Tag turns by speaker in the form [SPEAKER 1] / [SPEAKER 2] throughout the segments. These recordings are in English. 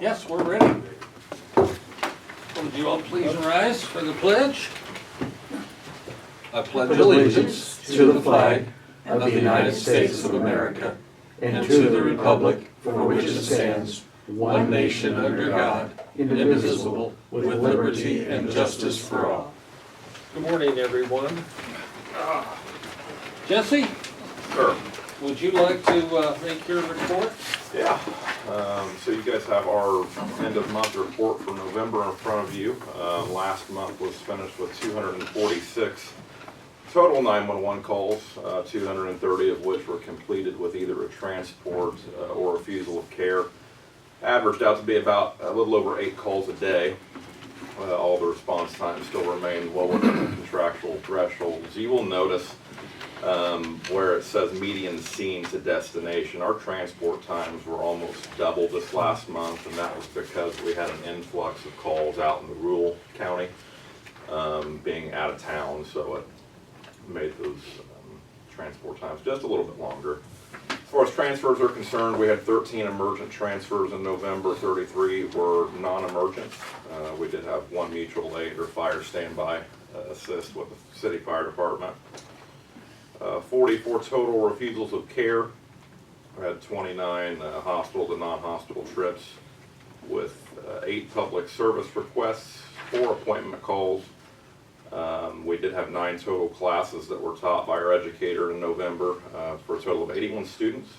[SPEAKER 1] Yes, we're ready. Would you all please rise for the pledge? I pledge
[SPEAKER 2] allegiance to the flag of the United States of America and to the republic for which it stands, one nation under God, indivisible, with liberty and justice for all.
[SPEAKER 1] Good morning, everyone. Jesse,
[SPEAKER 3] Sure.
[SPEAKER 1] would you like to make your report?
[SPEAKER 3] Yeah. So you guys have our end of month report for November in front of you. Last month was finished with 246 total 911 calls, 230 of which were completed with either a transport or refusal of care. Averaged out to be about a little over 8 calls a day. All the response times still remain well within the contractual thresholds. You will notice where it says median scene to destination, our transport times were almost double this last month, and that was because we had an influx of calls out in the rural county, being out of town, so it made those transport times just a little bit longer. As far as transfers are concerned, we had 13 emergent transfers in November, 33 were non-emergent. We did have one mutual aid or fire standby assist with the city fire department. 44 total refusals of care. We had 29 hospital to non-hospital trips with 8 public service requests, 4 appointment calls. We did have 9 total classes that were taught by our educator in November for a total of 81 students.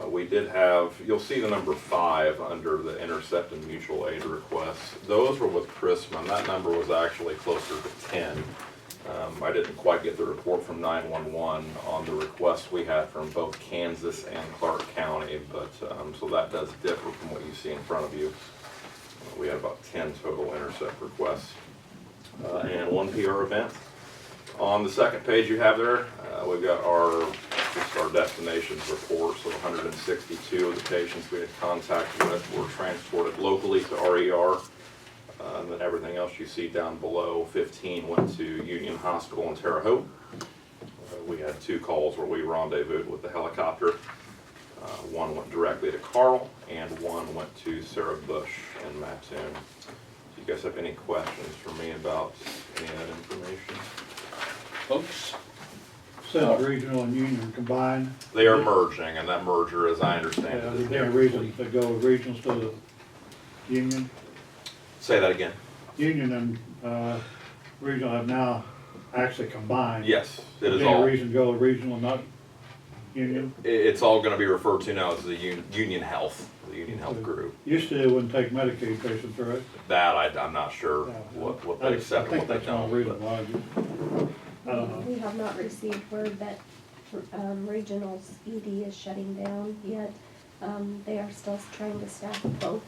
[SPEAKER 3] We did have, you'll see the number 5 under the intercept and mutual aid requests. Those were with Chrisman. That number was actually closer to 10. I didn't quite get the report from 911 on the requests we had from both Kansas and Clark County, but so that does differ from what you see in front of you. We had about 10 total intercept requests and 1 PR event. On the second page you have there, we've got our destinations report. So 162 of the patients we had contact with were transported locally to RER. And then everything else you see down below, 15 went to Union Hospital in Terre Haute. We had 2 calls where we rendezvoused with the helicopter. 1 went directly to Carl, and 1 went to Sarah Bush in Mattoon. Do you guys have any questions for me about any of that information?
[SPEAKER 1] Folks?
[SPEAKER 4] South Regional and Union combined.
[SPEAKER 3] They are merging, and that merger, as I understand it,
[SPEAKER 4] Is
[SPEAKER 3] is
[SPEAKER 4] there a
[SPEAKER 3] near
[SPEAKER 4] reason
[SPEAKER 3] complete.
[SPEAKER 4] to go regionals to the Union?
[SPEAKER 3] Say that again.
[SPEAKER 4] Union and regional have now actually combined.
[SPEAKER 3] Yes, it
[SPEAKER 4] Is
[SPEAKER 3] is
[SPEAKER 4] there a
[SPEAKER 3] all.
[SPEAKER 4] reason to go regional, not Union?
[SPEAKER 3] It's all going to be referred to now as the Union Health, the Union Health Group.
[SPEAKER 4] Used to, they wouldn't take Medicaid patients, right?
[SPEAKER 3] That I'm not sure what they accept and
[SPEAKER 4] I
[SPEAKER 3] what
[SPEAKER 4] think
[SPEAKER 3] they
[SPEAKER 4] that's one
[SPEAKER 3] don't.
[SPEAKER 4] reason
[SPEAKER 3] but-
[SPEAKER 4] why. I don't know.
[SPEAKER 5] We have not received word that Regional's ED is shutting down yet. They are still trying to staff both.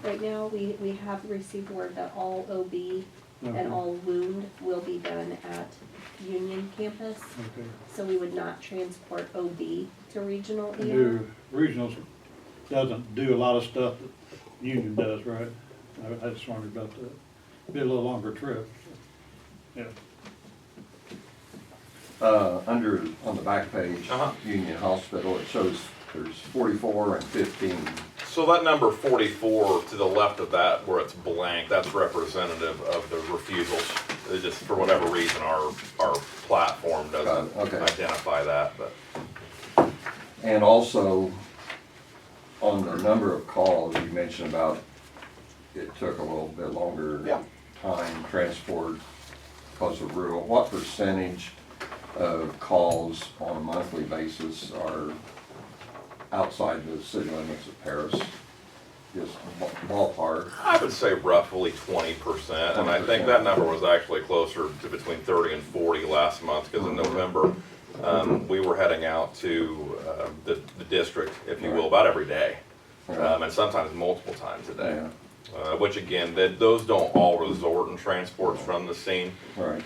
[SPEAKER 5] Right now, we have received word that all OB
[SPEAKER 4] Okay.
[SPEAKER 5] and all wound will be done at Union campus.
[SPEAKER 4] Okay.
[SPEAKER 5] So we would not transport OB to Regional ER.
[SPEAKER 4] Do regionals doesn't do a lot of stuff that Union does, right? I just wondered about that. Be a little longer trip. Yeah.
[SPEAKER 2] On the back page, Union Hospital, it shows there's 44 and 15.
[SPEAKER 3] So that number 44 to the left of that, where it's blank, that's representative of the refusals. It just, for whatever reason, our platform doesn't
[SPEAKER 2] Okay.
[SPEAKER 3] identify that. But
[SPEAKER 2] And also, on the number of calls, you mentioned about it took a little bit longer time transport because of rural. What percentage of calls on a monthly basis are outside the city limits of Paris? Just ballpark.
[SPEAKER 3] I would say roughly 20%, and I think that number was actually closer to between 30 and 40 last month, because in November, we were heading out to the district, if you will, about every day, and sometimes multiple times a day. Which again, those don't all resort in transports from the scene.
[SPEAKER 2] Right.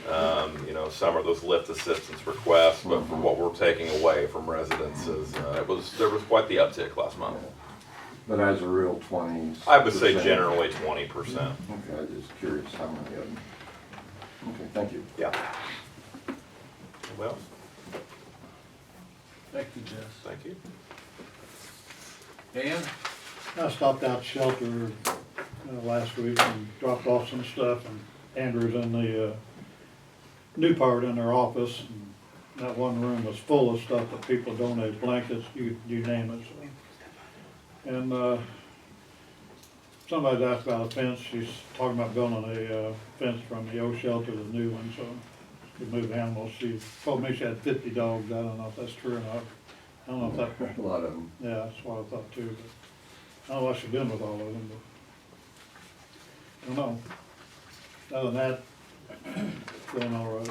[SPEAKER 3] You know, some are those lift assistance requests, but for what we're taking away from residences, there was quite the uptick last month.
[SPEAKER 2] But as a real 20s.
[SPEAKER 3] I would say generally 20%.
[SPEAKER 2] Okay, I'm just curious how many of them. Okay, thank you.
[SPEAKER 3] Yeah. Well,
[SPEAKER 1] Thank you, Jess.
[SPEAKER 3] thank you.
[SPEAKER 1] Dan?
[SPEAKER 4] I stopped out shelter last week and dropped off some stuff, and Andrew's in the new part in their office, and that one room was full of stuff that people donated, blankets, you name it, so. And somebody's asked about a fence, she's talking about building a fence from the old shelter to the new one, so to move animals. She told me she had 50 dogs, I don't know if that's true or not. I don't know if that,
[SPEAKER 2] A lot of them.
[SPEAKER 4] yeah, that's what I thought too, but I don't know what she's doing with all of them, but I don't know. Other than that, going all right.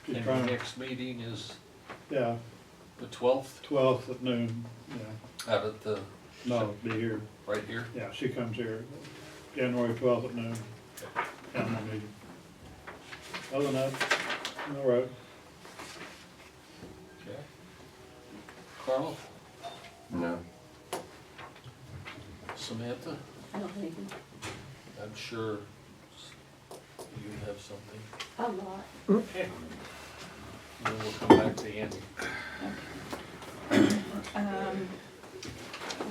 [SPEAKER 4] She's
[SPEAKER 1] And the
[SPEAKER 4] trying,
[SPEAKER 1] next meeting is
[SPEAKER 4] yeah,
[SPEAKER 1] the 12th
[SPEAKER 4] 12th at noon, yeah,
[SPEAKER 1] out at the,
[SPEAKER 4] no, be here,
[SPEAKER 1] right here.
[SPEAKER 4] yeah, she comes here, January 12th at noon, animal meeting. Other than that, all right.
[SPEAKER 1] Okay. Carl,
[SPEAKER 2] No.
[SPEAKER 1] Samantha,
[SPEAKER 5] I don't think
[SPEAKER 1] I'm sure you have something.
[SPEAKER 5] a lot.
[SPEAKER 1] Okay. And then we'll come back to Andy.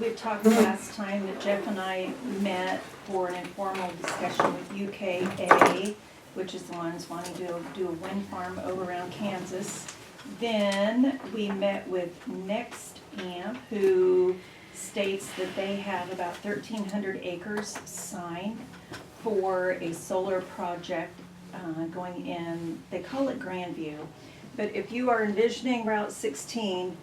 [SPEAKER 6] We talked last time that Jeff and I met for an informal discussion with UKA, which is the ones wanting to do a wind farm over around Kansas. Then we met with Next Amp, who states that they have about 1,300 acres signed for a solar project going in, they call it Grandview. But if you are envisioning Route 16,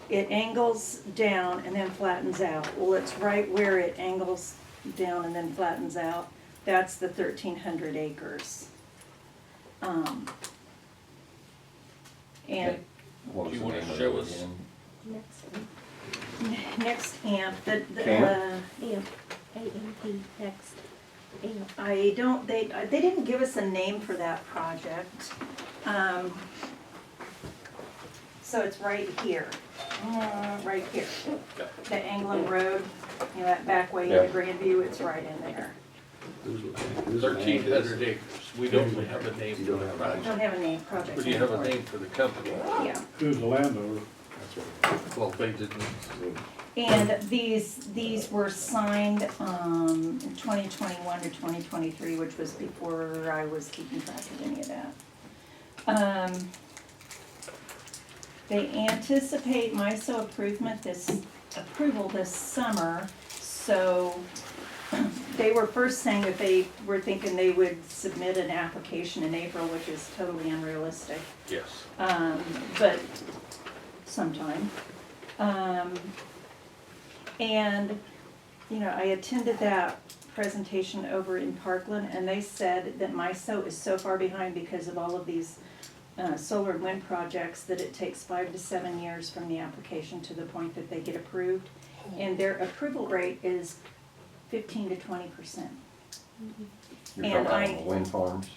[SPEAKER 6] it angles down and then flattens out. Well, it's right where it angles down and then flattens out. That's the 1,300 acres. And
[SPEAKER 2] What was
[SPEAKER 1] Do you
[SPEAKER 2] the
[SPEAKER 1] wanna
[SPEAKER 2] name of
[SPEAKER 1] show
[SPEAKER 2] it
[SPEAKER 1] us?
[SPEAKER 2] again?
[SPEAKER 5] Next one,
[SPEAKER 6] Next Amp,
[SPEAKER 2] Camp?
[SPEAKER 5] AMP, AMP, next, AMP.
[SPEAKER 6] I don't, they didn't give us a name for that project. So it's right here, right here. The Anglin Road, you know, that back way
[SPEAKER 2] Yeah.
[SPEAKER 6] into Grandview, it's right in there.
[SPEAKER 1] 1,300 acres. We don't have a name for the
[SPEAKER 6] I
[SPEAKER 1] project.
[SPEAKER 6] don't have a name, project
[SPEAKER 1] But do you
[SPEAKER 6] name
[SPEAKER 1] have a
[SPEAKER 6] for it.
[SPEAKER 1] name for the company?
[SPEAKER 6] Yeah,
[SPEAKER 4] Who's the landowner?
[SPEAKER 1] Well, they didn't.
[SPEAKER 6] and these were signed, in 2021 or 2023, which was before I was keeping track of any of that. They anticipate MISO approval this summer, so they were first saying that they were thinking they would submit an application in April, which is totally unrealistic,
[SPEAKER 1] Yes.
[SPEAKER 6] but sometime. And, you know, I attended that presentation over in Parkland, and they said that MISO is so far behind because of all of these solar and wind projects that it takes 5 to 7 years from the application to the point that they get approved. And their approval rate is 15 to 20%,
[SPEAKER 2] You're
[SPEAKER 6] And
[SPEAKER 2] talking
[SPEAKER 6] I-
[SPEAKER 2] about the wind farms?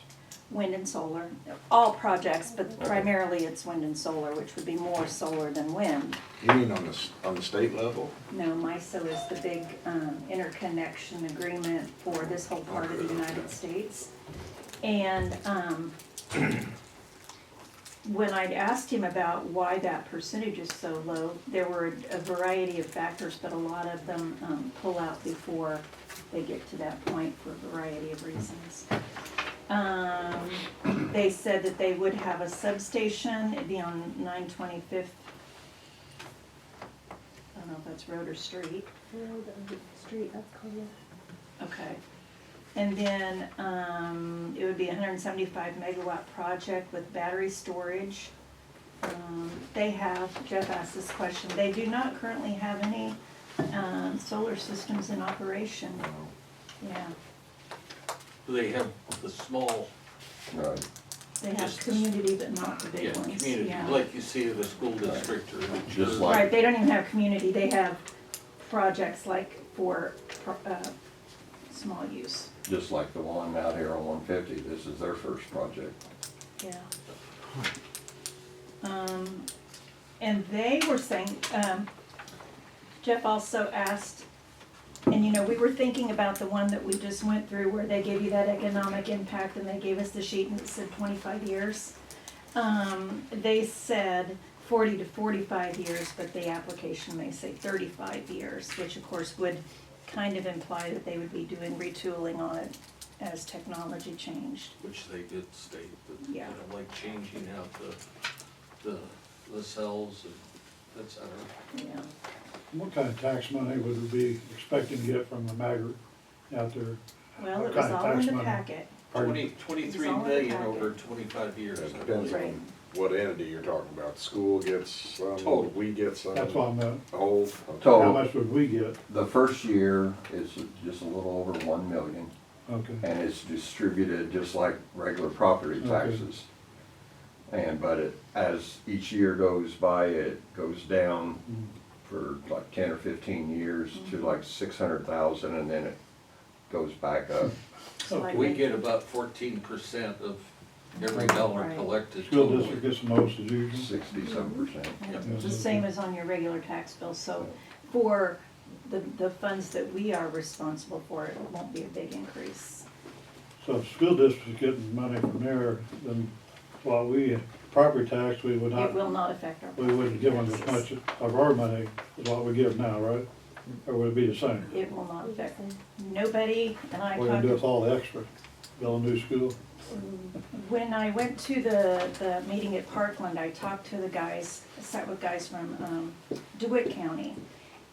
[SPEAKER 6] wind and solar, all projects, but primarily it's wind and solar, which would be more solar than wind.
[SPEAKER 7] You mean on the state level?
[SPEAKER 6] No, MISO is the big interconnection agreement for this whole part of the United States. And when I'd asked him about why that percentage is so low, there were a variety of factors, but a lot of them pull out before they get to that point for a variety of reasons. They said that they would have a substation, it'd be on 925th. I don't know if that's road or street.
[SPEAKER 5] Road of the street of Conway.
[SPEAKER 6] Okay. And then, it would be a 175 megawatt project with battery storage. They have, Jeff asked this question, they do not currently have any, solar systems in operation. Yeah,
[SPEAKER 1] They have the small,
[SPEAKER 2] Right.
[SPEAKER 6] they have
[SPEAKER 1] Just-
[SPEAKER 6] community, but not the
[SPEAKER 1] yeah,
[SPEAKER 6] big ones,
[SPEAKER 1] community,
[SPEAKER 6] yeah.
[SPEAKER 1] like you see at a school district or.
[SPEAKER 2] Just like-
[SPEAKER 6] Right, they don't even have community, they have projects like for, small use,
[SPEAKER 2] Just like the one out here on 150, this is their first project.
[SPEAKER 6] yeah. And they were saying, Jeff also asked, and you know, we were thinking about the one that we just went through where they gave you that economic impact and they gave us the sheet and it said 25 years. They said 40 to 45 years, but the application may say 35 years, which of course would kind of imply that they would be doing retooling on it as technology changed.
[SPEAKER 1] Which they did state that, you
[SPEAKER 6] Yeah.
[SPEAKER 1] know, like changing out the cells and et cetera.
[SPEAKER 6] Yeah.
[SPEAKER 4] What kind of tax money would we be expecting to get from the Maggard out there?
[SPEAKER 6] Well,
[SPEAKER 4] What
[SPEAKER 6] it was
[SPEAKER 4] kind of
[SPEAKER 6] all in
[SPEAKER 4] tax
[SPEAKER 6] the
[SPEAKER 4] money?
[SPEAKER 6] packet.
[SPEAKER 4] Pardon?
[SPEAKER 1] 23
[SPEAKER 6] all in the
[SPEAKER 1] million
[SPEAKER 6] packet.
[SPEAKER 1] over 25 years.
[SPEAKER 7] It
[SPEAKER 1] I
[SPEAKER 7] depends
[SPEAKER 1] believe.
[SPEAKER 6] Right.
[SPEAKER 7] on what entity you're talking about. The school gets some,
[SPEAKER 1] Total.
[SPEAKER 7] we get some.
[SPEAKER 4] That's why I'm,
[SPEAKER 7] Whole.
[SPEAKER 4] how
[SPEAKER 2] Total,
[SPEAKER 4] much would we get?
[SPEAKER 2] the first year is just a little over 1 million,
[SPEAKER 4] Okay,
[SPEAKER 2] and it's distributed just like regular property
[SPEAKER 4] Okay.
[SPEAKER 2] taxes. But as each year goes by, it goes down
[SPEAKER 4] Mm.
[SPEAKER 2] for like 10 or 15 years to like 600,000, and then it goes back up.
[SPEAKER 6] So like
[SPEAKER 1] We
[SPEAKER 6] they-
[SPEAKER 1] get about 14% of every dollar
[SPEAKER 6] Right.
[SPEAKER 1] collected
[SPEAKER 4] school
[SPEAKER 1] totally.
[SPEAKER 4] district gets the most as usual.
[SPEAKER 2] 67%.
[SPEAKER 6] Yeah,
[SPEAKER 4] Yeah.
[SPEAKER 6] the same as on your regular tax bill, so for the funds that we are responsible for, it won't be a big increase.
[SPEAKER 4] So if school district's getting money from there, then while we, property tax, we would
[SPEAKER 6] It will
[SPEAKER 4] not,
[SPEAKER 6] not affect our.
[SPEAKER 4] we wouldn't give them as
[SPEAKER 6] taxes.
[SPEAKER 4] much of our money as what we give now, right? Or would it be the same?
[SPEAKER 6] It will not affect, nobody, and I
[SPEAKER 4] We're gonna do
[SPEAKER 6] talked,
[SPEAKER 4] with all the extra, build a new school?
[SPEAKER 6] when I went to the meeting at Parkland, I talked to the guys, I sat with guys from DeWitt County.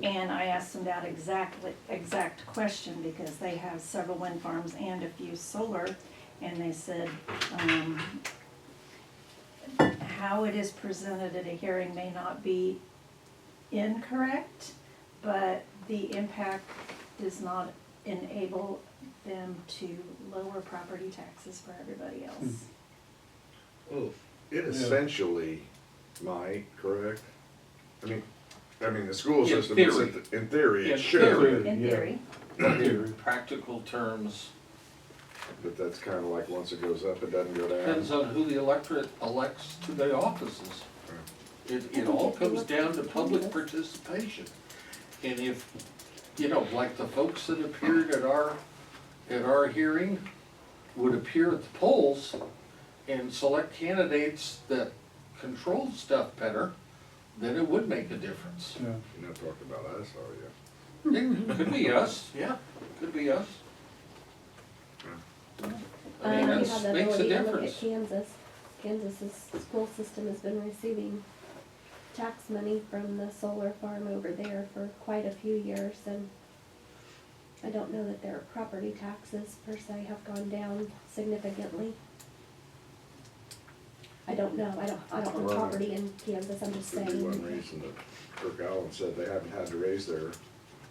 [SPEAKER 6] And I asked them that exact question because they have several wind farms and a few solar. And they said, how it is presented at a hearing may not be incorrect, but the impact does not enable them to lower property taxes for everybody else.
[SPEAKER 7] Well, it essentially might, correct? I mean, the school
[SPEAKER 1] In
[SPEAKER 7] system, is
[SPEAKER 1] theory.
[SPEAKER 7] in theory,
[SPEAKER 1] In
[SPEAKER 7] it should,
[SPEAKER 4] theory.
[SPEAKER 6] In
[SPEAKER 4] Yeah.
[SPEAKER 6] theory,
[SPEAKER 1] But in practical terms,
[SPEAKER 7] but that's kind of like once it goes up, it doesn't go
[SPEAKER 1] depends
[SPEAKER 7] down.
[SPEAKER 1] on who the electorate elects to the offices. It all comes down to public participation. And if, you know, like the folks that appeared at our hearing would appear at the polls and select candidates that control stuff better, then it would make a difference.
[SPEAKER 4] Yeah.
[SPEAKER 7] You're not talking about us, are you?
[SPEAKER 1] It could be us, yeah, could be us. I mean,
[SPEAKER 5] You
[SPEAKER 1] that
[SPEAKER 5] have the
[SPEAKER 1] makes a
[SPEAKER 5] ability to look at
[SPEAKER 1] difference.
[SPEAKER 5] Kansas. Kansas's school system has been receiving tax money from the solar farm over there for quite a few years, and I don't know that their property taxes per se have gone down significantly. I don't know, I don't know property in Kansas, I'm just
[SPEAKER 7] Could be one
[SPEAKER 5] saying.
[SPEAKER 7] reason that Kirk Allen said they haven't had to raise their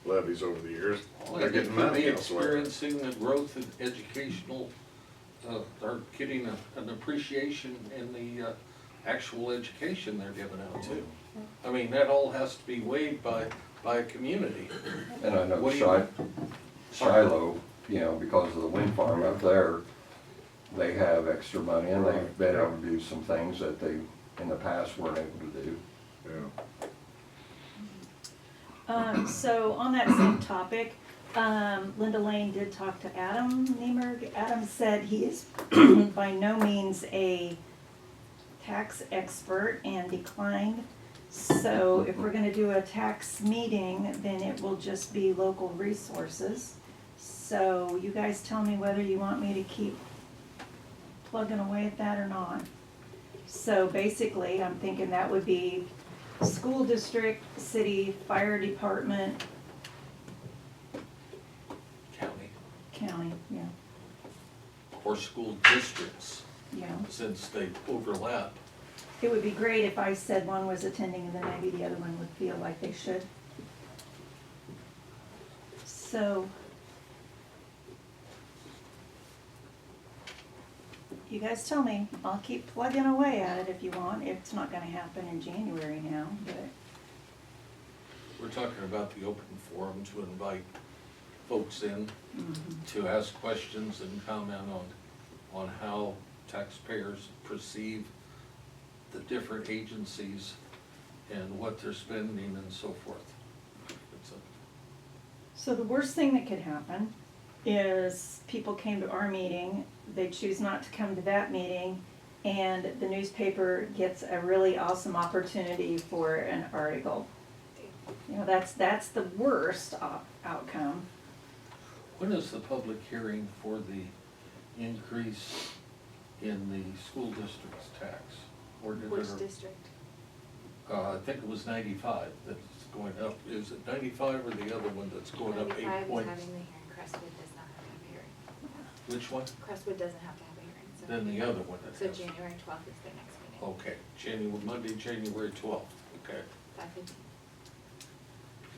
[SPEAKER 7] levies over the years.
[SPEAKER 1] Well,
[SPEAKER 7] They're
[SPEAKER 1] they
[SPEAKER 7] getting
[SPEAKER 1] could
[SPEAKER 7] money
[SPEAKER 1] be
[SPEAKER 7] elsewhere.
[SPEAKER 1] experiencing the growth of educational, or getting an appreciation in the actual education they're giving out too. I mean, that all has to be weighed by a community.
[SPEAKER 2] And I know
[SPEAKER 1] What do you-
[SPEAKER 2] Shiloh, you know, because of the wind farm up there, they have extra money and they've been able to do some things that they, in the past, weren't able to do.
[SPEAKER 7] Yeah.
[SPEAKER 6] So on that same topic, Linda Lane did talk to Adam Niemerg. Adam said he is by no means a tax expert and declined. So if we're gonna do a tax meeting, then it will just be local resources. So you guys tell me whether you want me to keep plugging away at that or not. So basically, I'm thinking that would be school district, city, fire department, county, yeah,
[SPEAKER 1] Or school districts,
[SPEAKER 6] yeah.
[SPEAKER 1] since they overlap.
[SPEAKER 6] It would be great if I said one was attending and then maybe the other one would feel like they should. So, you guys tell me, I'll keep plugging away at it if you want. It's not gonna happen in January now, but,
[SPEAKER 1] We're talking about the open forum to invite folks in to ask questions and comment on how taxpayers perceive the different agencies and what they're spending and so forth. It's a-
[SPEAKER 6] so the worst thing that could happen is people came to our meeting, they choose not to come to that meeting, and the newspaper gets a really awesome opportunity for an article. You know, that's the worst outcome.
[SPEAKER 1] When is the public hearing for the increase in the school district's tax? Or did
[SPEAKER 8] Which
[SPEAKER 1] it-
[SPEAKER 8] district?
[SPEAKER 1] I think it was 95 that's going up. Is it 95 or the other one that's going up 8
[SPEAKER 8] 95 is
[SPEAKER 1] points?
[SPEAKER 8] having the hearing, Crestwood does not have to have a hearing.
[SPEAKER 1] Which one?
[SPEAKER 8] Crestwood doesn't have to have a hearing, so.
[SPEAKER 1] Then the other one that
[SPEAKER 8] So
[SPEAKER 1] has.
[SPEAKER 8] January 12th is their next meeting.
[SPEAKER 1] Okay, Monday, January 12th, okay,
[SPEAKER 8] 5:15.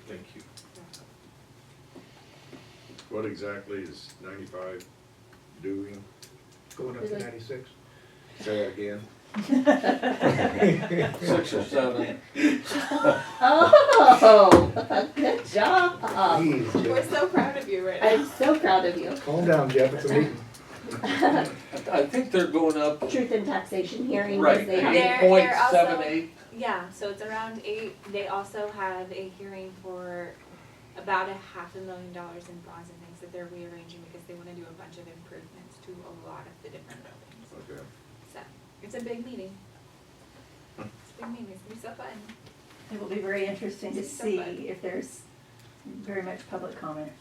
[SPEAKER 1] thank you.
[SPEAKER 7] What exactly is 95 doing?
[SPEAKER 9] Going up to 96.
[SPEAKER 7] Say that again.
[SPEAKER 1] 6 or 7,
[SPEAKER 5] Oh, good job.
[SPEAKER 9] Please,
[SPEAKER 8] We're
[SPEAKER 9] Jeff.
[SPEAKER 8] so proud of you right now.
[SPEAKER 5] I'm so proud of you.
[SPEAKER 9] Calm down, Jeff, it's a meeting.
[SPEAKER 1] I think they're going up,
[SPEAKER 5] Truth in taxation hearing,
[SPEAKER 1] right,
[SPEAKER 5] they have,
[SPEAKER 8] They're
[SPEAKER 1] 8.78.
[SPEAKER 8] Yeah, so it's around 8. They also have a hearing for about $500,000 in bonds and things that they're rearranging because they want to do a bunch of improvements to a lot of the different buildings.
[SPEAKER 7] Okay.
[SPEAKER 8] So, it's a big meeting. It's a big meeting, it's gonna be so fun.
[SPEAKER 6] It will be very interesting to
[SPEAKER 8] So
[SPEAKER 6] see
[SPEAKER 8] fun.
[SPEAKER 6] if there's very much public comment.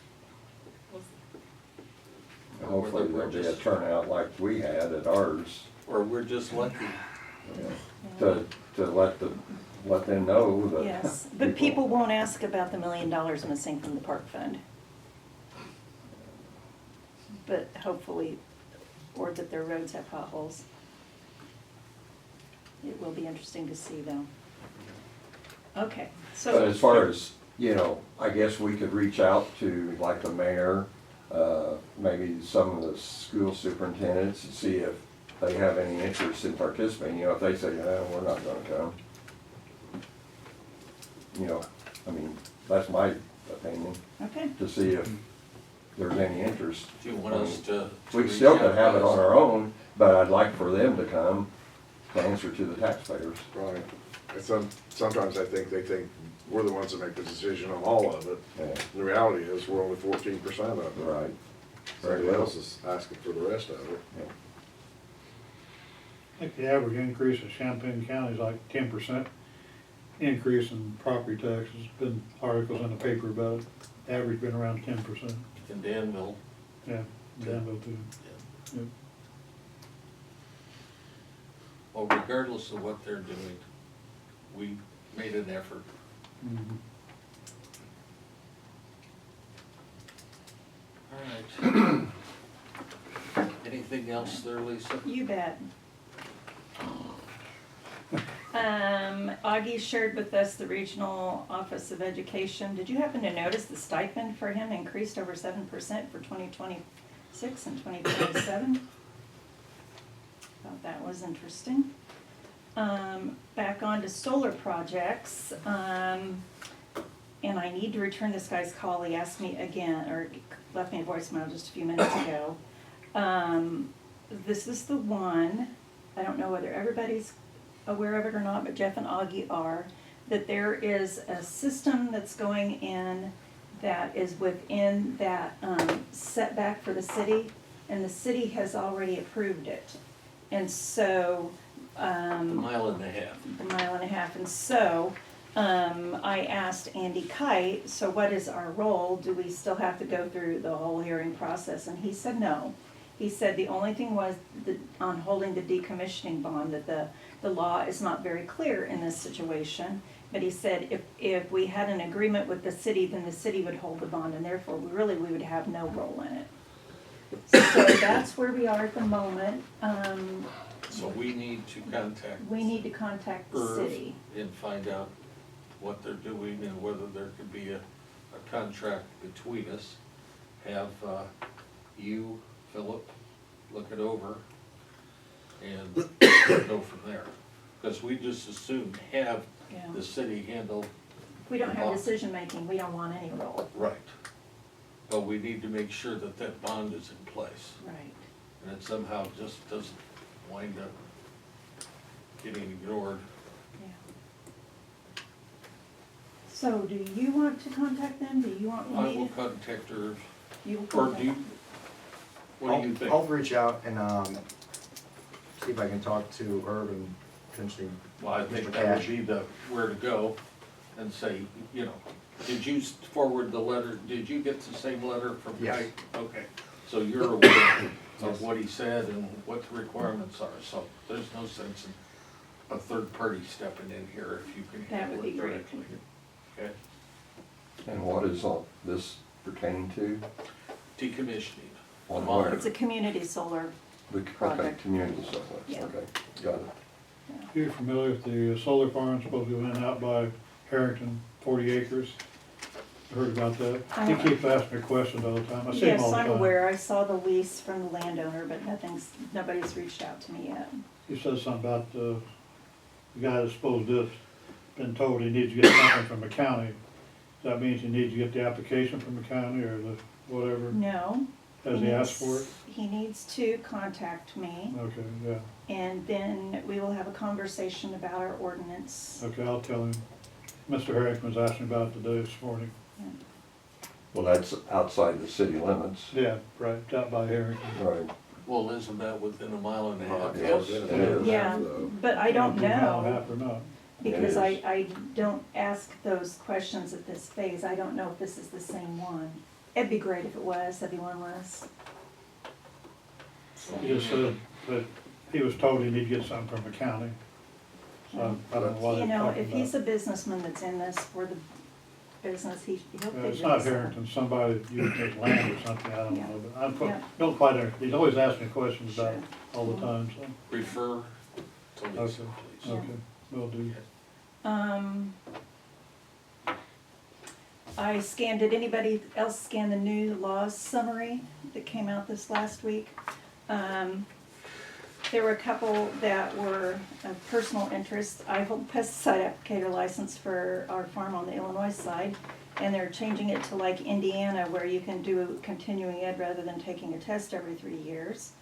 [SPEAKER 8] We'll see.
[SPEAKER 2] Hopefully there'll be a turnout like we had at ours,
[SPEAKER 1] Or we're just lucky.
[SPEAKER 2] to let them know that.
[SPEAKER 6] Yes, but people won't ask about the $1 million missing from the park fund. But hopefully, or that their roads have potholes. It will be interesting to see though. Okay,
[SPEAKER 2] But
[SPEAKER 6] so,
[SPEAKER 2] as far as, I guess we could reach out to like the mayor, maybe some of the school superintendents and see if they have any interest in participating. If they say, we're not gonna come. That's my opinion,
[SPEAKER 6] okay,
[SPEAKER 2] to see if there's any interest.
[SPEAKER 1] Do you want us to?
[SPEAKER 2] We still could have it on our own, but I'd like for them to come to answer to the taxpayers.
[SPEAKER 7] Right. And sometimes I think they think we're the ones that make the decision on all of it.
[SPEAKER 2] Yeah,
[SPEAKER 7] The reality is, we're only 14% of it.
[SPEAKER 2] right.
[SPEAKER 7] Somebody else is asking for the rest of it.
[SPEAKER 2] Yeah.
[SPEAKER 4] I think the average increase in Champaign County is like 10% increase in property taxes. Been articles in the paper about it. Average been around 10%.
[SPEAKER 1] In Danville.
[SPEAKER 4] Yeah, Danville too. Yep.
[SPEAKER 1] Well, regardless of what they're doing, we made an effort.
[SPEAKER 4] Mhm.
[SPEAKER 1] All right. Anything else there, Lisa?
[SPEAKER 6] you bet. Augie shared with us the Regional Office of Education. Did you happen to notice the stipend for him increased over 7% for 2026 and 2027? Thought that was interesting. Back on to solar projects, and I need to return this guy's call. He asked me again, or left me a voicemail just a few minutes ago. This is the one, I don't know whether everybody's aware of it or not, but Jeff and Augie are, that there is a system that's going in that is within that setback for the city, and the city has already approved it. And so,
[SPEAKER 1] A mile and a half.
[SPEAKER 6] a mile and a half, and so, I asked Andy Kite, so what is our role? Do we still have to go through the whole hearing process? And he said no. He said the only thing was on holding the decommissioning bond, that the law is not very clear in this situation. But he said if we had an agreement with the city, then the city would hold the bond, and therefore we would have no role in it. So that's where we are at the moment.
[SPEAKER 1] So we need to contact
[SPEAKER 6] We need to contact the
[SPEAKER 1] Irv
[SPEAKER 6] city.
[SPEAKER 1] and find out what they're doing and whether there could be a contract between us. Have you, Philip, look it over and go from there. Because we just as soon have
[SPEAKER 6] Yeah.
[SPEAKER 1] the city handle.
[SPEAKER 6] If we don't have decision-making, we don't want any role.
[SPEAKER 1] Right. But we need to make sure that that bond is in place.
[SPEAKER 6] Right.
[SPEAKER 1] And it somehow just doesn't wind up getting ignored.
[SPEAKER 6] Yeah. So do you want to contact them? Do you want
[SPEAKER 1] I
[SPEAKER 6] me
[SPEAKER 1] will
[SPEAKER 6] to?
[SPEAKER 1] contact her,
[SPEAKER 6] You will
[SPEAKER 1] or
[SPEAKER 6] contact
[SPEAKER 1] do you,
[SPEAKER 6] them?
[SPEAKER 1] what do you think?
[SPEAKER 9] I'll reach out and see if I can talk to Irv and potentially.
[SPEAKER 1] Well, I think
[SPEAKER 9] Mr.
[SPEAKER 1] that would
[SPEAKER 9] Cash.
[SPEAKER 1] be the, where to go. and say, you know, did you forward the letter, did you get the same letter from
[SPEAKER 9] Yes.
[SPEAKER 1] Kite? Okay, so you're aware of what he said and what the requirements are, so there's no sense in a third party stepping in here if you can
[SPEAKER 6] That
[SPEAKER 1] handle
[SPEAKER 6] would
[SPEAKER 1] it
[SPEAKER 6] be great.
[SPEAKER 1] directly. Okay,
[SPEAKER 2] And what is all this pertaining to?
[SPEAKER 1] decommissioning.
[SPEAKER 2] On
[SPEAKER 1] Come on.
[SPEAKER 2] where?
[SPEAKER 6] It's a community solar,
[SPEAKER 2] Okay,
[SPEAKER 6] project.
[SPEAKER 2] community solar,
[SPEAKER 6] Yeah.
[SPEAKER 2] okay, got it.
[SPEAKER 4] You familiar with the solar farm supposed to go in out by Harrington, 40 acres? Heard about that? He keeps asking me questions all the time. I see him
[SPEAKER 6] yes,
[SPEAKER 4] all the time.
[SPEAKER 6] I'm aware, I saw the lease from the landowner, but nobody's reached out to me yet.
[SPEAKER 4] He says something about the guy that's supposed to, been told he needs to get something from the county. That means he needs to get the application from the county or the whatever.
[SPEAKER 6] No.
[SPEAKER 4] Has he asked for it?
[SPEAKER 6] He needs to contact me,
[SPEAKER 4] Okay, yeah.
[SPEAKER 6] and then we will have a conversation about our ordinance.
[SPEAKER 4] Okay, I'll tell him. Mr. Harrington was asking about it today this morning.
[SPEAKER 2] Well, that's outside the city limits.
[SPEAKER 4] Yeah, right, out by Harrington.
[SPEAKER 2] Right.
[SPEAKER 1] Well, isn't that within a mile and a half?
[SPEAKER 2] Yes, it is.
[SPEAKER 6] Yeah, but I don't
[SPEAKER 4] Mile and a
[SPEAKER 6] know,
[SPEAKER 4] half or not.
[SPEAKER 6] because
[SPEAKER 2] It
[SPEAKER 6] I don't ask those questions at this phase. I don't know if this is the same one. It'd be great if it was, that'd be one less.
[SPEAKER 4] He just said that he was told he needed to get something from the county. So I don't know why
[SPEAKER 6] You
[SPEAKER 4] they're
[SPEAKER 6] know,
[SPEAKER 4] talking
[SPEAKER 6] if
[SPEAKER 4] about
[SPEAKER 6] he's
[SPEAKER 4] it.
[SPEAKER 6] a businessman that's in this for the business, he'll figure
[SPEAKER 4] It's
[SPEAKER 6] this
[SPEAKER 4] not
[SPEAKER 6] out.
[SPEAKER 4] Harrington, somebody that used his land or something, I don't
[SPEAKER 6] Yeah.
[SPEAKER 4] know, but I'm,
[SPEAKER 6] Yeah.
[SPEAKER 4] don't quite, he's always asking me questions about it all the time, so,
[SPEAKER 1] Refer to Lisa,
[SPEAKER 4] Okay.
[SPEAKER 1] please.
[SPEAKER 4] okay, will do.
[SPEAKER 6] I scanned, did anybody else scan the new laws summary that came out this last week? There were a couple that were of personal interest. I hold pesticide applicator license for our farm on the Illinois side, and they're changing it to like Indiana, where you can do continuing ed rather than taking a test every 3 years.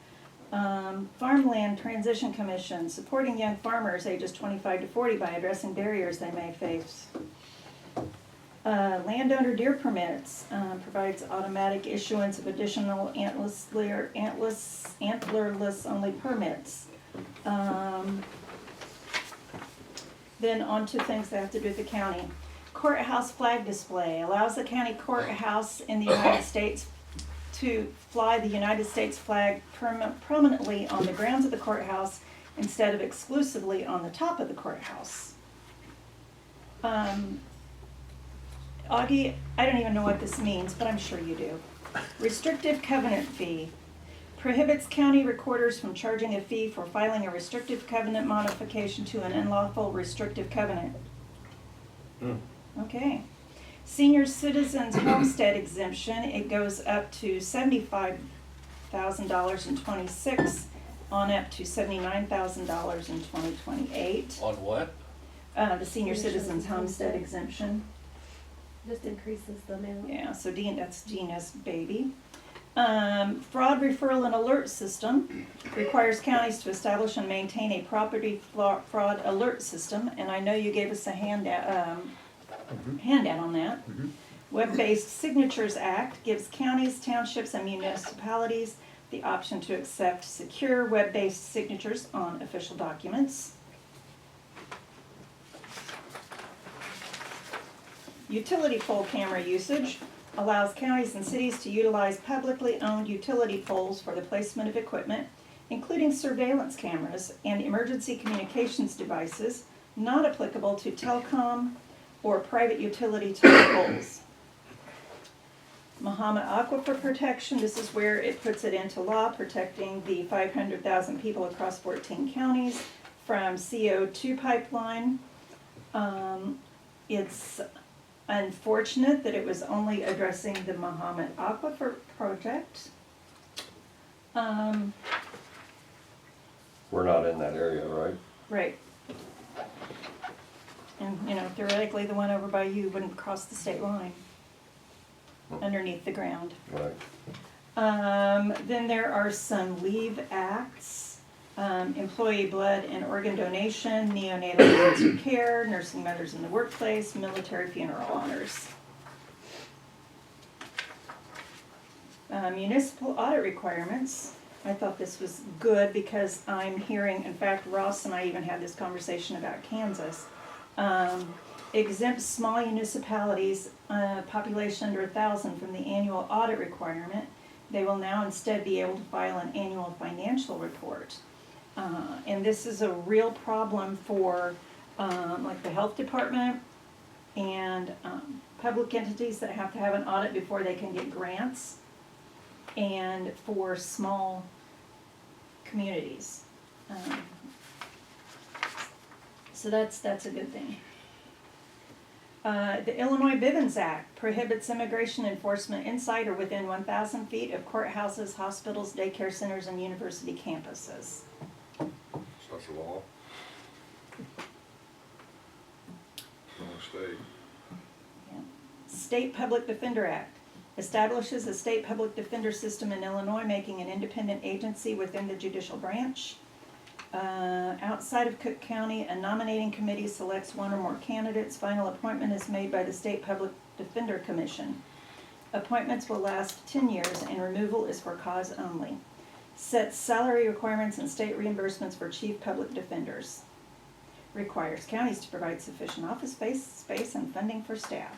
[SPEAKER 6] Farmland Transition Commission, supporting young farmers ages 25 to 40 by addressing barriers they may face. Landowner deer permits, provides automatic issuance of additional antlerless only permits. Then on to things that have to do with the county. Courthouse flag display allows the county courthouse in the United States to fly the United States flag prominently on the grounds of the courthouse instead of exclusively on the top of the courthouse. Augie, I don't even know what this means, but I'm sure you do. Restrictive covenant fee prohibits county recorders from charging a fee for filing a restrictive covenant modification to an unlawful restrictive covenant. Okay. Senior citizens homestead exemption, it goes up to $75,000 in '26, on up to $79,000 in 2028.
[SPEAKER 1] On what?
[SPEAKER 6] The senior citizens homestead exemption.
[SPEAKER 5] Just increases the amount.
[SPEAKER 6] Yeah, so that's Dina's baby. Fraud referral and alert system requires counties to establish and maintain a property fraud alert system, and I know you gave us a handout on that. Web-based Signatures Act gives counties, townships, and municipalities the option to accept secure web-based signatures on official documents. Utility pole camera usage allows counties and cities to utilize publicly owned utility poles for the placement of equipment, including surveillance cameras and emergency communications devices not applicable to telecom or private utility poles. Mahomet Aquifer Protection, this is where it puts it into law, protecting the 500,000 people across 14 counties from CO2 pipeline. It's unfortunate that it was only addressing the Mahomet Aquifer project.
[SPEAKER 2] We're not in that area, right?
[SPEAKER 6] Right. And, you know, theoretically, the one over by you wouldn't cross the state line underneath the ground.
[SPEAKER 2] Right.
[SPEAKER 6] Then there are some leave acts. Employee blood and organ donation, neonatal cancer care, nursing mothers in the workplace, military funeral honors. Municipal audit requirements. I thought this was good because I'm hearing, in fact, Ross and I even had this conversation about Kansas. exempts small municipalities, population under 1,000 from the annual audit requirement. They will now instead be able to file an annual financial report. And this is a real problem for, like the health department and, public entities that have to have an audit before they can get grants, and for small communities. So that's a good thing. The Illinois Bivens Act prohibits immigration enforcement inside or within 1,000 feet of courthouses, hospitals, daycare centers, and university campuses.
[SPEAKER 7] Such a law. Wrong state.
[SPEAKER 6] State Public Defender Act establishes a state public defender system in Illinois, making an independent agency within the judicial branch. Outside of Cook County, a nominating committee selects one or more candidates. Final appointment is made by the State Public Defender Commission. Appointments will last 10 years and removal is for cause only. Sets salary requirements and state reimbursements for chief public defenders. Requires counties to provide sufficient office space and funding for staff.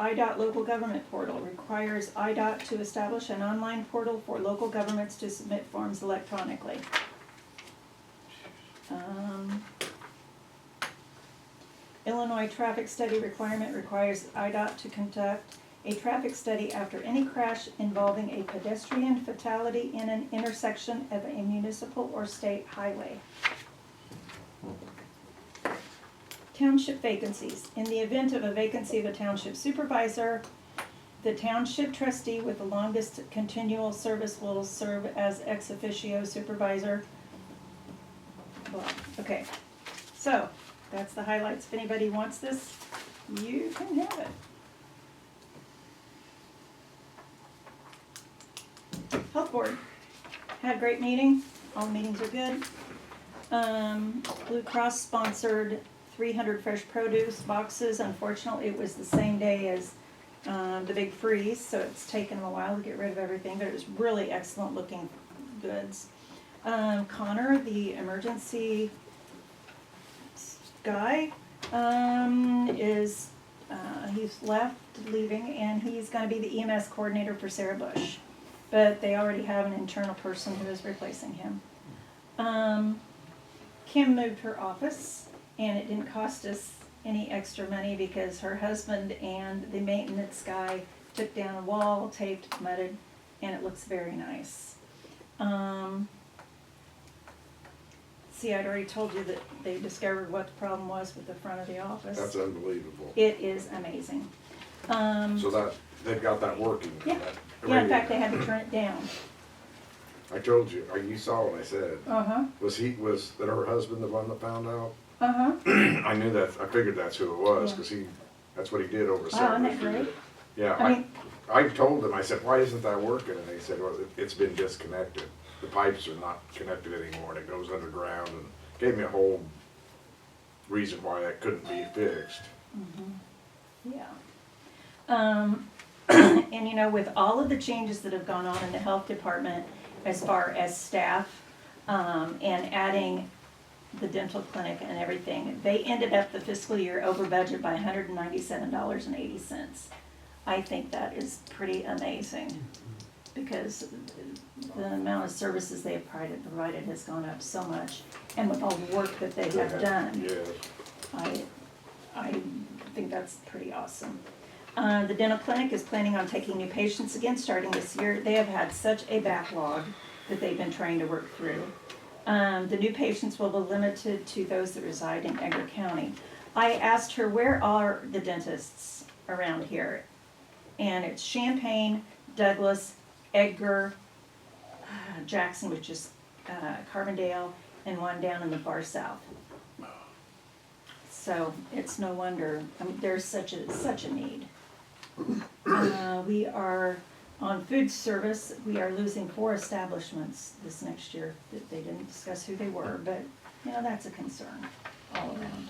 [SPEAKER 6] IDOT Local Government Portal requires IDOT to establish an online portal for local governments to submit forms electronically. Illinois traffic study requirement requires IDOT to conduct a traffic study after any crash involving a pedestrian fatality in an intersection of a municipal or state highway. Township vacancies. In the event of a vacancy of a township supervisor, the township trustee with the longest continual service will serve as ex officio supervisor. Well, okay, so that's the highlights. If anybody wants this, you can have it. Health Board. Had a great meeting. All the meetings are good. Blue Cross sponsored 300 fresh produce boxes. Unfortunately, it was the same day as the big freeze, so it's taken them a while to get rid of everything, but it was really excellent looking goods. Connor, the emergency guy, he's leaving, and he's gonna be the EMS coordinator for Sarah Bush. But they already have an internal person who is replacing him. Kim moved her office, and it didn't cost us any extra money because her husband and the maintenance guy took down a wall, taped, mudded, and it looks very nice. See, I'd already told you that they discovered what the problem was with the front of the office.
[SPEAKER 7] That's unbelievable.
[SPEAKER 6] It is amazing.
[SPEAKER 7] So that, they've got that working.
[SPEAKER 6] Yeah.
[SPEAKER 7] that
[SPEAKER 6] Yeah, in fact, they
[SPEAKER 7] radio.
[SPEAKER 6] had to turn it down.
[SPEAKER 7] I told you, you saw what I said.
[SPEAKER 6] Uh-huh,
[SPEAKER 7] Was that her husband the one that found out?
[SPEAKER 6] uh-huh.
[SPEAKER 7] I knew that, I figured that's who it was,
[SPEAKER 6] Yeah.
[SPEAKER 7] cause that's what he did over
[SPEAKER 6] Wow,
[SPEAKER 7] Saturday.
[SPEAKER 6] isn't that great?
[SPEAKER 7] Yeah,
[SPEAKER 6] I mean,
[SPEAKER 7] I told them, I said, why isn't that working? And they said, well, it's been disconnected. The pipes are not connected anymore, and it goes underground, and gave me a whole reason why that couldn't be fixed.
[SPEAKER 6] yeah. And you know, with all of the changes that have gone on in the health department as far as staff, and adding the dental clinic and everything, they ended up the fiscal year over budget by $197.80. I think that is pretty amazing, because the amount of services they have provided has gone up so much, and with all the work that they have done.
[SPEAKER 7] Yes.
[SPEAKER 6] I think that's pretty awesome. The dental clinic is planning on taking new patients again starting this year. They have had such a backlog that they've been trying to work through. The new patients will be limited to those that reside in Edgar County. I asked her, where are the dentists around here? And it's Champaign, Douglas, Edgar, Jackson, which is Carbondale, and one down in the far south. So it's no wonder, I mean, there's such a need. We are, on food service, we are losing 4 establishments this next year. They didn't discuss who they were, but, you know, that's a concern all around.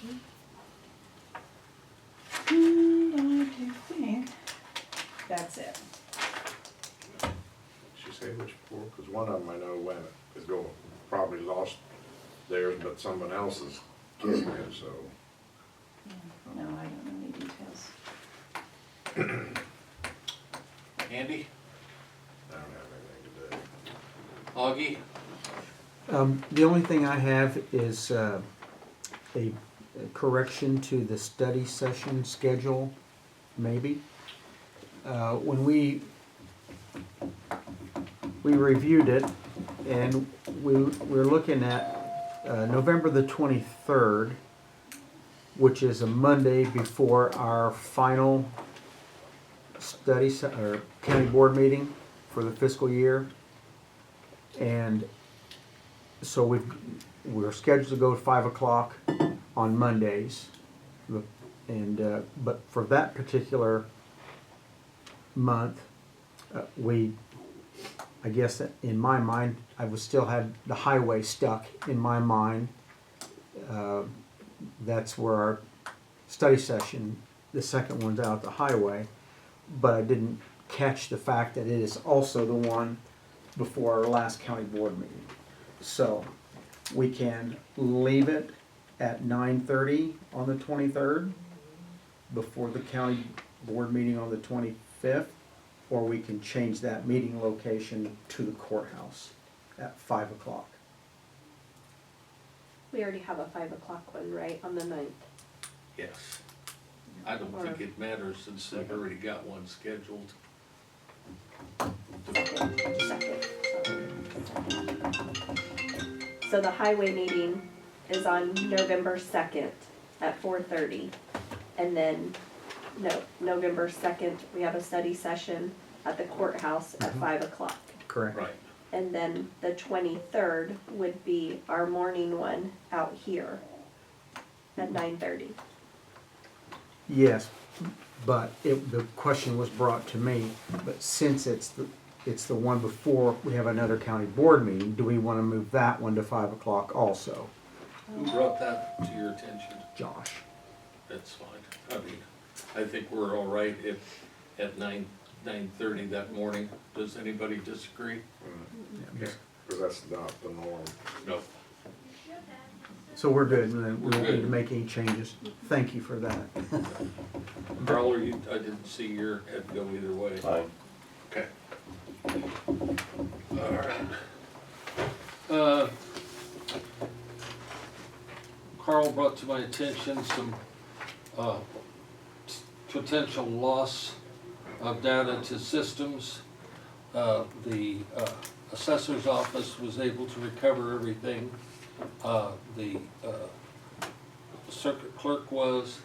[SPEAKER 6] And I do think that's it.
[SPEAKER 7] She say which four? Cause one of them I know is going, probably lost theirs, but someone else is getting it, so.
[SPEAKER 6] No, I don't know any details.
[SPEAKER 1] Andy,
[SPEAKER 7] I don't have anything to do.
[SPEAKER 1] Augie,
[SPEAKER 10] The only thing I have is a correction to the study session schedule, maybe. When we reviewed it, and we're looking at November the 23rd, which is a Monday before our final or county board meeting for the fiscal year. And so we're scheduled to go at 5 o'clock on Mondays. And, but for that particular month, I guess in my mind, I would still have the highway stuck in my mind. That's where our study session, the second one's out at the highway. But I didn't catch the fact that it is also the one before our last county board meeting. So we can leave it at 9:30 on the 23rd before the county board meeting on the 25th, or we can change that meeting location to the courthouse at 5 o'clock.
[SPEAKER 5] We already have a 5 o'clock one, right, on the 9th?
[SPEAKER 1] yes. I don't think it matters since they've already got one scheduled.
[SPEAKER 5] Second, so the highway meeting is on November 2nd at 4:30. And then, November 2nd, we have a study session at the courthouse at 5 o'clock.
[SPEAKER 10] Correct.
[SPEAKER 1] Right.
[SPEAKER 5] And then the 23rd would be our morning one out here at 9:30.
[SPEAKER 10] Yes, but the question was brought to me, but since it's the one before we have another county board meeting, do we want to move that one to 5 o'clock also?
[SPEAKER 1] Who brought that to your attention?
[SPEAKER 10] Josh?
[SPEAKER 1] That's fine. I mean, I think we're all right at 9:30 that morning. Does anybody disagree? Okay.
[SPEAKER 7] Because that's not the norm.
[SPEAKER 1] No.
[SPEAKER 10] So we're good, and then we
[SPEAKER 1] We're
[SPEAKER 10] won't need
[SPEAKER 1] good.
[SPEAKER 10] to make any changes. Thank you for that.
[SPEAKER 1] Carl, I didn't see your head go either way.
[SPEAKER 2] Fine.
[SPEAKER 1] Okay. All right. Carl brought to my attention some potential loss of data to systems. The assessor's office was able to recover everything. The circuit clerk was,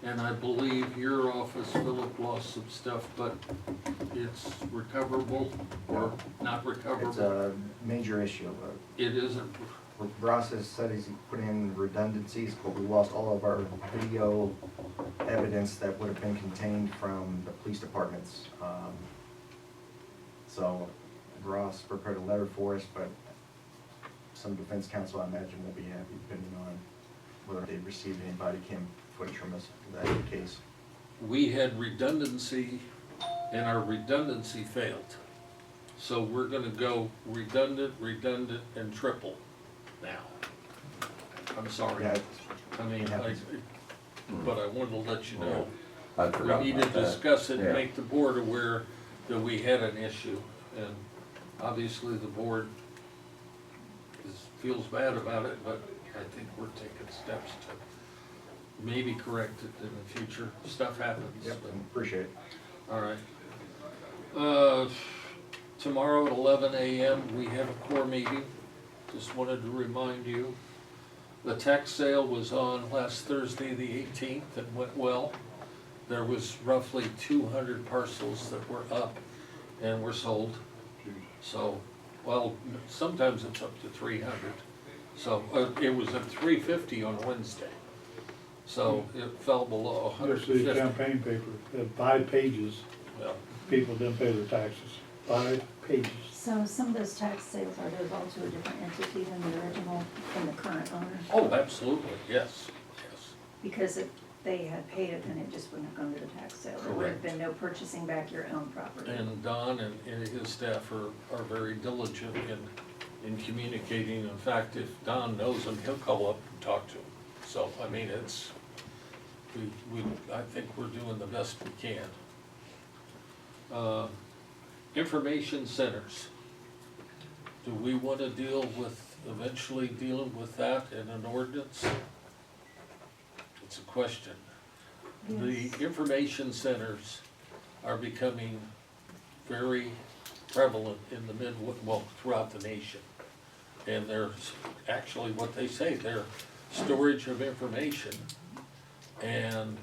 [SPEAKER 1] and I believe your office, Philip, lost some stuff, but it's recoverable or not
[SPEAKER 9] It's
[SPEAKER 1] recoverable?
[SPEAKER 9] a major issue.
[SPEAKER 1] It isn't,
[SPEAKER 9] Ross has said he's put in redundancies, but we lost all of our video evidence that would have been contained from the police departments. So Ross prepared a letter for us, but some defense counsel, I imagine, will be happy depending on whether they received any body cam footage from us in that case.
[SPEAKER 1] we had redundancy and our redundancy failed. So we're gonna go redundant, and triple now. I'm sorry.
[SPEAKER 9] Yeah,
[SPEAKER 1] I mean,
[SPEAKER 9] it happens.
[SPEAKER 1] but I wanted to let you know.
[SPEAKER 2] I
[SPEAKER 1] We
[SPEAKER 2] forgot
[SPEAKER 1] need to
[SPEAKER 2] about that.
[SPEAKER 1] discuss it and
[SPEAKER 2] Yeah.
[SPEAKER 1] make the board aware that we had an issue. And obviously, the board feels bad about it, but I think we're taking steps to maybe correct it in the future. Stuff happens.
[SPEAKER 9] Yep,
[SPEAKER 1] but-
[SPEAKER 9] appreciate it.
[SPEAKER 1] All right. Tomorrow at 11 a.m., we have a core meeting. Just wanted to remind you. The tax sale was on last Thursday, the 18th, and went well. There was roughly 200 parcels that were up and were sold. So, well, sometimes it's up to 300. So, it was at 350 on Wednesday. So it fell below
[SPEAKER 4] There's the
[SPEAKER 1] 150.
[SPEAKER 4] campaign paper, had 5 pages,
[SPEAKER 1] Well,
[SPEAKER 4] people didn't pay their taxes, 5 pages.
[SPEAKER 6] So some of those tax sales, are those all to a different entity than the original, than the current owner?
[SPEAKER 1] Oh, absolutely, yes, yes.
[SPEAKER 6] Because if they had paid it, then it just wouldn't have gone to the tax sale. There would have
[SPEAKER 1] Correct.
[SPEAKER 6] been no purchasing back your own property.
[SPEAKER 1] And Don and his staff are very diligent in in communicating. In fact, if Don knows him, he'll call up and talk to him. So, I mean, it's, I think we're doing the best we can. Information centers. Do we want to eventually dealing with that in an ordinance? It's a question. The information centers are becoming very prevalent in the throughout the nation. And they're actually what they say, they're storage of information. And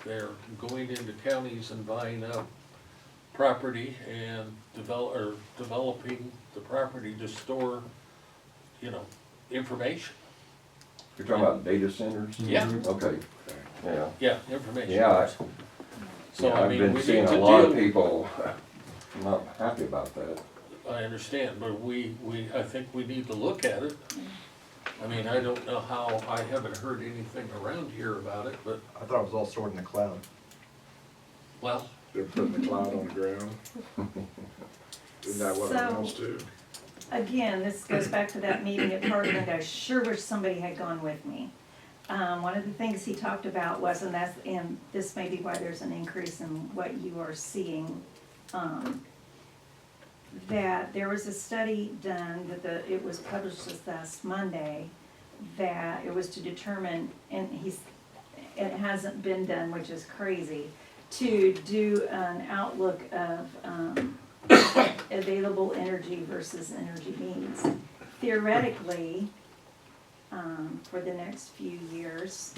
[SPEAKER 1] they're going into counties and buying up property and developing the property to store, information.
[SPEAKER 2] You're talking about data centers?
[SPEAKER 1] Yeah.
[SPEAKER 2] Okay, yeah.
[SPEAKER 1] Yeah, information.
[SPEAKER 2] Yeah,
[SPEAKER 1] So,
[SPEAKER 2] Yeah,
[SPEAKER 1] I
[SPEAKER 2] I've
[SPEAKER 1] mean,
[SPEAKER 2] been
[SPEAKER 1] we
[SPEAKER 2] seeing
[SPEAKER 1] need
[SPEAKER 2] a
[SPEAKER 1] to
[SPEAKER 2] lot of
[SPEAKER 1] deal,
[SPEAKER 2] people not happy about that.
[SPEAKER 1] I understand, but I think we need to look at it. I mean, I don't know how, I haven't heard anything around here about it, but,
[SPEAKER 9] I thought it was all stored in the cloud.
[SPEAKER 1] well,
[SPEAKER 7] They're putting the cloud on the ground. Isn't that what it
[SPEAKER 6] So-
[SPEAKER 7] amounts to?
[SPEAKER 6] Again, this goes back to that meeting at Parkland. I sure wish somebody had gone with me. One of the things he talked about was, and this may be why there's an increase in what you are seeing, that there was a study done that it was published this last Monday, that it was to determine, and it hasn't been done, which is crazy, to do an outlook of, available energy versus energy needs. Theoretically, for the next few years,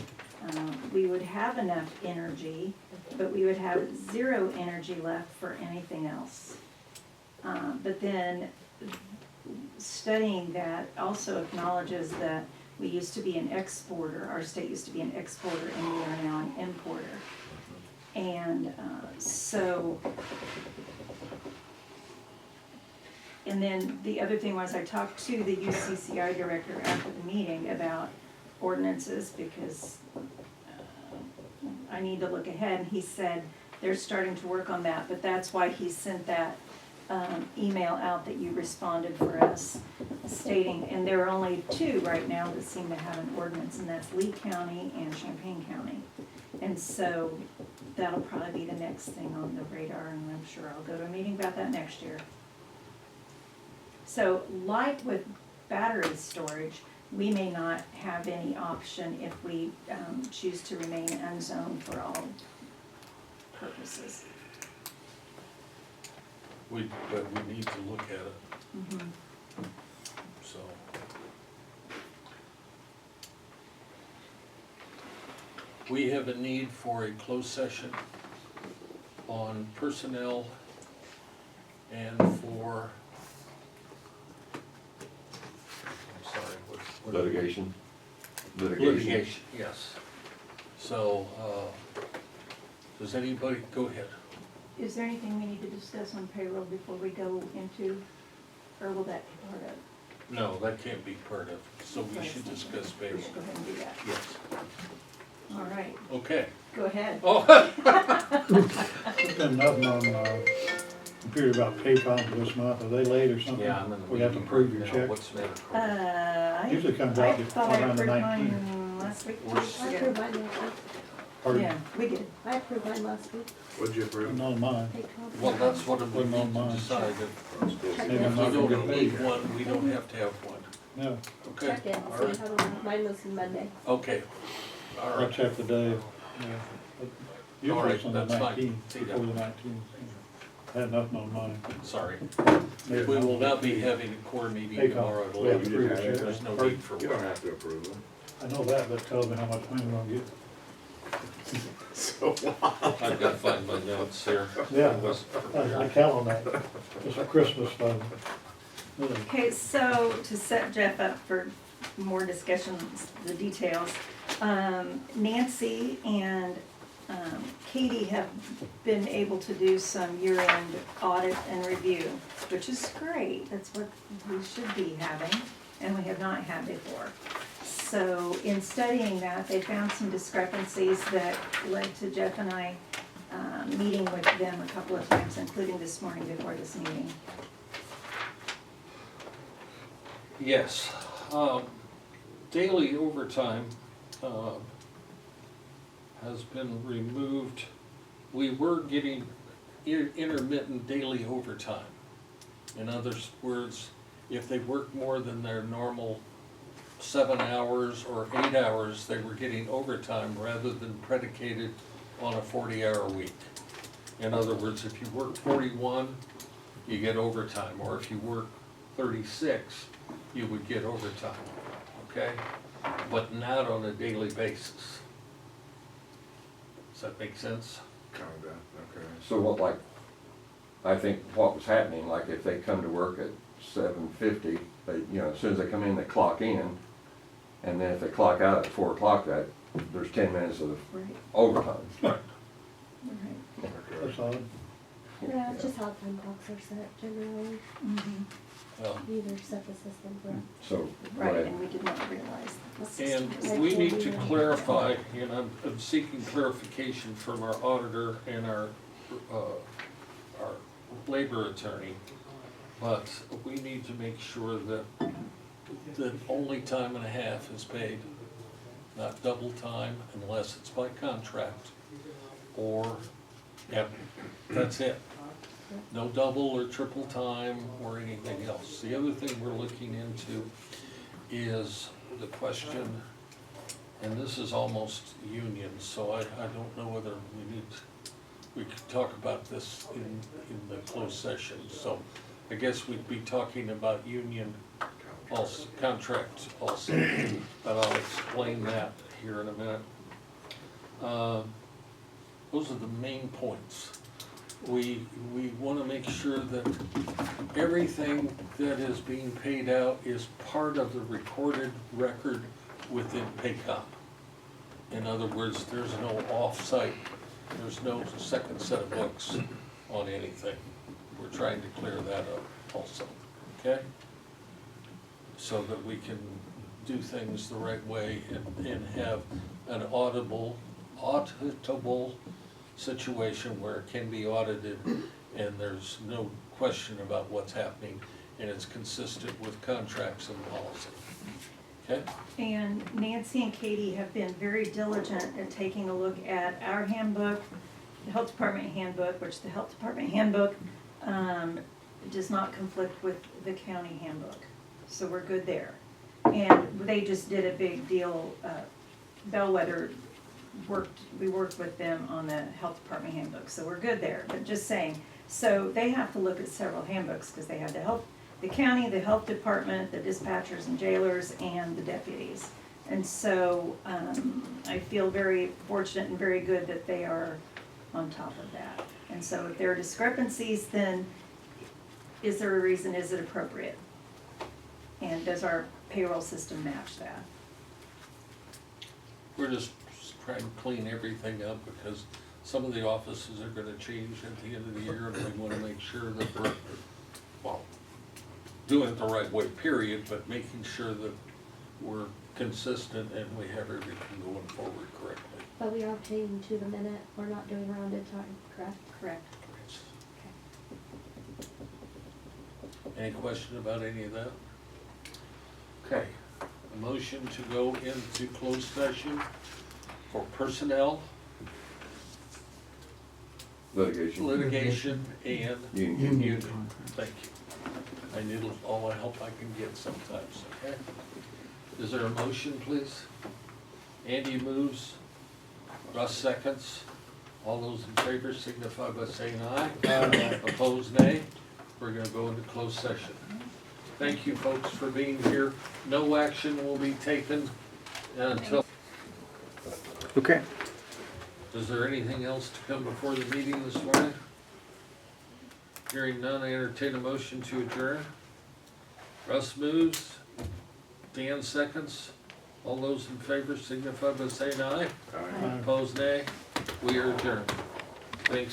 [SPEAKER 6] we would have enough energy, but we would have zero energy left for anything else. But then studying that also acknowledges that we used to be an exporter, our state used to be an exporter, and we are now an importer. And and then the other thing was, I talked to the UCCI director after the meeting about ordinances, because I need to look ahead, and he said they're starting to work on that, but that's why he sent that email out that you responded for us, stating, and there are only two right now that seem to have an ordinance, and that's Lee County and Champaign County. And so that'll probably be the next thing on the radar, and I'm sure I'll go to a meeting about that next year. So like with battery storage, we may not have any option if we choose to remain unzoned for all purposes.
[SPEAKER 1] but we need to look at it,
[SPEAKER 6] Mhm.
[SPEAKER 1] so. We have a need for a closed session on personnel and for, I'm sorry, what?
[SPEAKER 2] Litigation?
[SPEAKER 1] Litigation, yes. So, does anybody, go ahead.
[SPEAKER 6] Is there anything we need to discuss on payroll before we go into, or will that be part of?
[SPEAKER 1] No, that can't be part of, so we should discuss
[SPEAKER 6] We
[SPEAKER 1] payroll.
[SPEAKER 6] should go ahead and do that.
[SPEAKER 1] Yes,
[SPEAKER 6] All right,
[SPEAKER 1] okay.
[SPEAKER 6] go ahead.
[SPEAKER 1] Oh,
[SPEAKER 4] There's been nothing on, computer about Paycom for this month, are they late or something?
[SPEAKER 1] yeah, I'm in the
[SPEAKER 4] We have to
[SPEAKER 1] meeting
[SPEAKER 4] prove
[SPEAKER 1] right
[SPEAKER 4] your
[SPEAKER 1] now.
[SPEAKER 4] check.
[SPEAKER 1] What's the matter, Carl?
[SPEAKER 4] Usually comes
[SPEAKER 6] I
[SPEAKER 4] out
[SPEAKER 6] thought I
[SPEAKER 4] around the
[SPEAKER 6] approved
[SPEAKER 4] 19th.
[SPEAKER 6] mine last week.
[SPEAKER 1] We're
[SPEAKER 5] I approved mine last week.
[SPEAKER 4] Pardon?
[SPEAKER 6] Yeah, we did.
[SPEAKER 5] I approved mine last week.
[SPEAKER 7] What'd you approve?
[SPEAKER 4] Wasn't on mine.
[SPEAKER 5] Take off.
[SPEAKER 1] Well, that's what we
[SPEAKER 4] Wasn't on
[SPEAKER 1] need to
[SPEAKER 4] mine.
[SPEAKER 1] decide. If
[SPEAKER 4] Maybe
[SPEAKER 1] we
[SPEAKER 4] I'm not gonna
[SPEAKER 1] don't
[SPEAKER 4] get
[SPEAKER 1] need
[SPEAKER 4] paid.
[SPEAKER 1] one, we don't have to have one.
[SPEAKER 4] No,
[SPEAKER 1] Okay,
[SPEAKER 5] Check it,
[SPEAKER 1] all
[SPEAKER 5] see
[SPEAKER 1] right,
[SPEAKER 5] how mine was Monday.
[SPEAKER 1] okay, all
[SPEAKER 4] I'll
[SPEAKER 1] right.
[SPEAKER 4] check the day. Usually
[SPEAKER 1] right,
[SPEAKER 4] it's on the
[SPEAKER 1] that's fine.
[SPEAKER 4] 19th, before the 19th. Had nothing on mine.
[SPEAKER 1] Sorry.
[SPEAKER 4] Maybe
[SPEAKER 1] We will
[SPEAKER 4] I'll-
[SPEAKER 1] not be having a core meeting
[SPEAKER 4] Paycom.
[SPEAKER 1] tomorrow at
[SPEAKER 4] We have to
[SPEAKER 1] 11.
[SPEAKER 4] prove your check.
[SPEAKER 1] There's no
[SPEAKER 4] Pardon?
[SPEAKER 1] need for
[SPEAKER 7] You don't
[SPEAKER 1] one.
[SPEAKER 7] have to approve them.
[SPEAKER 4] I know that, but tell me how much money we're gonna get.
[SPEAKER 7] So,
[SPEAKER 1] I've got to find my notes here.
[SPEAKER 4] Yeah.
[SPEAKER 1] I wasn't
[SPEAKER 4] I
[SPEAKER 1] prepared.
[SPEAKER 4] count on that. It's a Christmas fund. Really.
[SPEAKER 6] Okay, so to set Jeff up for more discussions, the details, Nancy and Katie have been able to do some year-end audit and review, which is great. That's what we should be having, and we have not had before. So in studying that, they found some discrepancies that led to Jeff and I meeting with them a couple of times, including this morning before this meeting.
[SPEAKER 1] Yes, daily overtime, has been removed. We were getting intermittent daily overtime. In other words, if they worked more than their normal 7 hours or 8 hours, they were getting overtime rather than predicated on a 40-hour week. In other words, if you work 41, you get overtime, or if you work 36, you would get overtime, okay? But not on a daily basis. Does that make sense?
[SPEAKER 7] Kinda, okay.
[SPEAKER 2] So what, like, I think what was happening, like if they come to work at 7:50, they, you know, as soon as they come in, they clock in, and then if they clock out at 4 o'clock, there's 10 minutes of
[SPEAKER 6] Right,
[SPEAKER 2] overtime.
[SPEAKER 6] right.
[SPEAKER 4] That's odd.
[SPEAKER 5] Yeah, it's just how time clocks are set generally.
[SPEAKER 6] Mhm.
[SPEAKER 1] Well,
[SPEAKER 5] You either set the system for.
[SPEAKER 2] So,
[SPEAKER 6] Right,
[SPEAKER 2] right,
[SPEAKER 6] and we did not realize that the system was.
[SPEAKER 1] and we need to clarify, and I'm seeking clarification from our auditor and our labor attorney, but we need to make sure that only time and a half is paid, not double time unless it's by contract, or, yep, that's it. No double or triple time or anything else. The other thing we're looking into is the question, and this is almost union, so I don't know whether we could talk about this in the closed session. So I guess we'd be talking about union also, contract also, but I'll explain that here in a minute. Those are the main points. We want to make sure that everything that is being paid out is part of the recorded record within Paycom. In other words, there's no off-site, there's no second set of books on anything. We're trying to clear that up also, okay? So that we can do things the right way and have an auditable situation where it can be audited and there's no question about what's happening and it's consistent with contracts and policy. Okay?
[SPEAKER 6] And Nancy and Katie have been very diligent at taking a look at our handbook, the health department handbook, which the health department handbook does not conflict with the county handbook. So we're good there. And they just did a big deal, Bellwether we worked with them on the health department handbook, so we're good there, but just saying. So they have to look at several handbooks, because they have the county, the health department, the dispatchers and jailers, and the deputies. And so, I feel very fortunate and very good that they are on top of that. And so if there are discrepancies, then is there a reason, is it appropriate? And does our payroll system match that?
[SPEAKER 1] We're just trying to clean everything up because some of the offices are gonna change at the end of the year and we wanna make sure that we're, well, doing it the right way, period, but making sure that we're consistent and we have everything going forward correctly.
[SPEAKER 5] But we are paying to the minute, we're not doing rounded time, correct? Correct.
[SPEAKER 1] Any question about any of that? Okay, a motion to go into closed session for personnel, litigation, and
[SPEAKER 2] Union.
[SPEAKER 1] union. Thank you. I need all the help I can get sometimes, okay? Is there a motion, please? Andy moves, Russ seconds. All those in favor signify by saying aye. Aye. Opposed, nay. We're gonna go into closed session. Thank you, folks, for being here. No action will be taken until.
[SPEAKER 10] Okay.
[SPEAKER 1] Is there anything else to come before the meeting this morning? Hearing none, I entertain a motion to adjourn. Russ moves, Dan seconds. All those in favor signify by saying aye.
[SPEAKER 7] All right.
[SPEAKER 1] Opposed, nay. We are adjourned. Thanks.